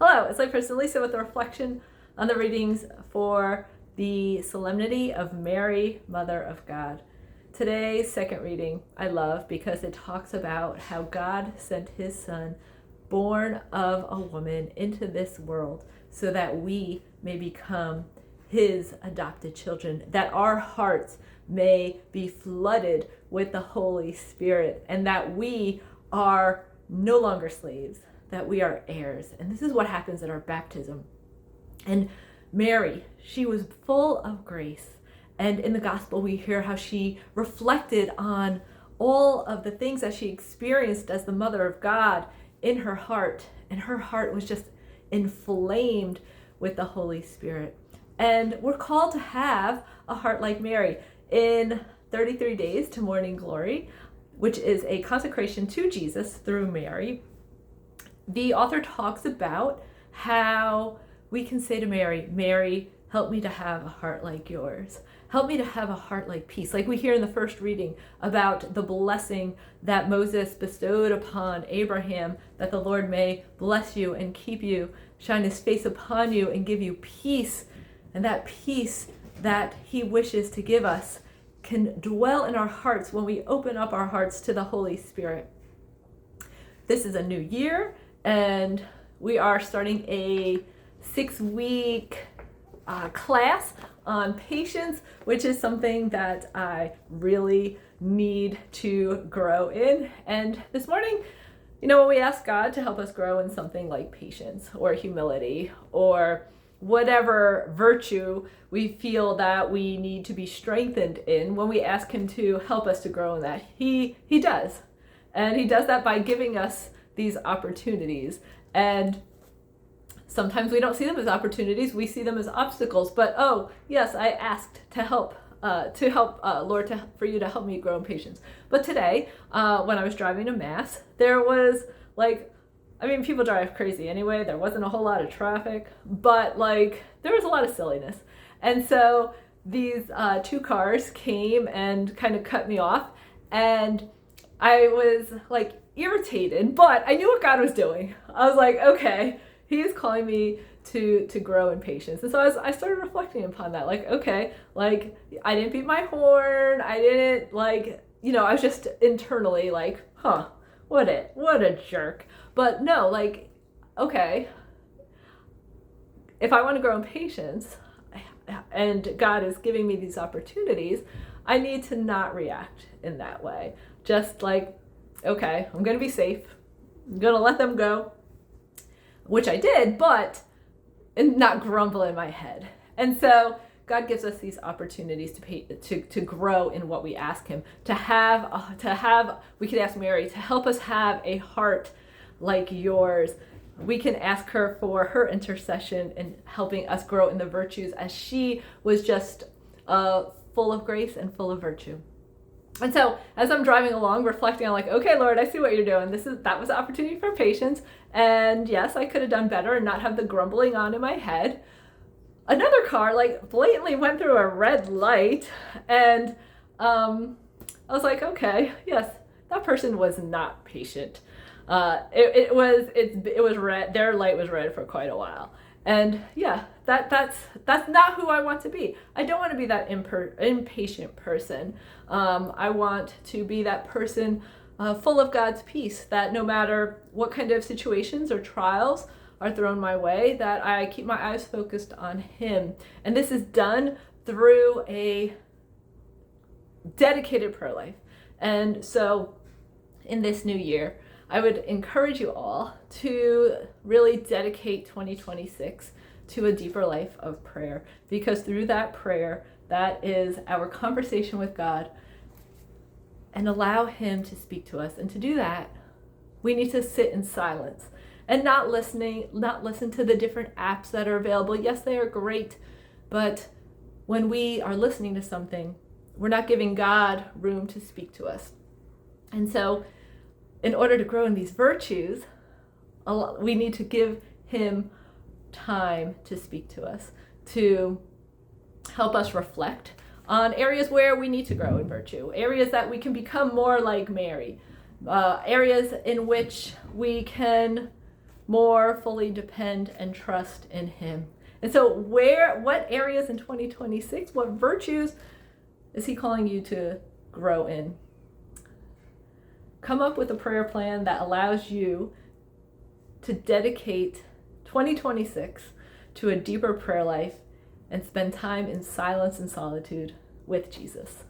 Hello, it's Layperson Lisa with a reflection on the readings for the Solemnity of Mary, Mother of God. Today's second reading I love because it talks about how God sent his son, born of a woman, into this world so that we may become his adopted children, that our hearts may be flooded with the Holy Spirit, and that we are no longer slaves, that we are heirs. And this is what happens at our baptism. And Mary, she was full of grace. And in the gospel, we hear how she reflected on all of the things that she experienced as the mother of God in her heart. And her heart was just inflamed with the Holy Spirit. And we're called to have a heart like Mary in 33 days to morning glory, which is a consecration to Jesus through Mary. The author talks about how we can say to Mary, Mary, help me to have a heart like yours. Help me to have a heart like peace. Like we hear in the first reading about the blessing that Moses bestowed upon Abraham, that the Lord may bless you and keep you, shine his face upon you and give you peace. And that peace that he wishes to give us can dwell in our hearts when we open up our hearts to the Holy Spirit. This is a new year, and we are starting a 6-week class on patience, which is something that I really need to grow in. And this morning, when we ask God to help us grow in something like patience or humility or whatever virtue we feel that we need to be strengthened in, when we ask him to help us to grow in that, he does. And he does that by giving us these opportunities. And sometimes we don't see them as opportunities, we see them as obstacles. But oh yes, I asked to help Lord, for you to help me grow in patience. But today, when I was driving to Mass, there was people drive crazy anyway. There wasn't a whole lot of traffic, but there was a lot of silliness. And so these two cars came and kind of cut me off, and I was irritated, but I knew what God was doing. I was like, okay, he is calling me to grow in patience. And so I started reflecting upon that. I didn't beat my horn. I didn't I was just internally what a jerk. But no, okay, if I want to grow in patience and God is giving me these opportunities, I need to not react in that way. Just okay, I'm going to be safe. I'm going to let them go, which I did, but and not grumble in my head. And so God gives us these opportunities to grow in what we ask him, to have. We could ask Mary to help us have a heart like yours. We can ask her for her intercession in helping us grow in the virtues, as she was just full of grace and full of virtue. And so as I'm driving along, reflecting on okay, Lord, I see what you're doing. That was the opportunity for patience. And yes, I could have done better and not have the grumbling on in my head. Another car blatantly went through a red light, and I was like, okay, yes, that person was not patient. It was red. Their light was red for quite a while. And yeah, that's not who I want to be. I don't want to be that impatient person. I want to be that person full of God's peace, that no matter what kind of situations or trials are thrown my way, that I keep my eyes focused on him. And this is done through a dedicated prayer life. And so in this new year, I would encourage you all to really dedicate 2026 to a deeper life of prayer, because through that prayer, that is our conversation with God, and allow him to speak to us. And to do that, we need to sit in silence and not listen to the different apps that are available. Yes, they are great, but when we are listening to something, we're not giving God room to speak to us. And so in order to grow in these virtues, we need to give him time to speak to us, to help us reflect on areas where we need to grow in virtue, areas that we can become more like Mary, areas in which we can more fully depend and trust in him. And so what areas in 2026, what virtues is he calling you to grow in? Come up with a prayer plan that allows you to dedicate 2026 to a deeper prayer life and spend time in silence and solitude with Jesus.